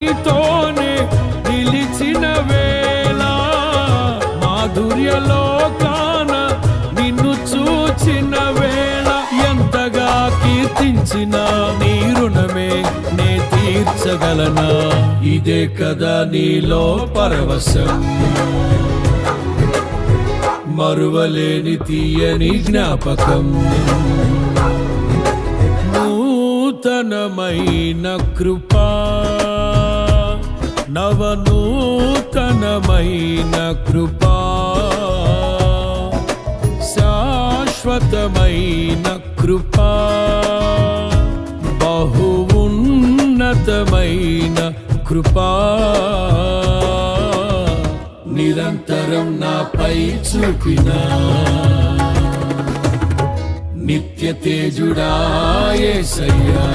నీతోనే నిలిచిన వేళ మాధుర్యలోకాన నిన్ను చూచిన వేళ ఎంతగా కీర్తించిన నీ రుణమే నే తీర్చగలనా ఇదే కదా నీలో పరవశం మరువలేని తీయని జ్ఞాపకం నూతనమైన కృపా నవనూతనమైన కృపా శాశ్వతమైన కృపా బహు ఉన్నతమైన కృపా నిరంతరం నాపై చూపినా నిత్య తేజుడా యేసయ్యా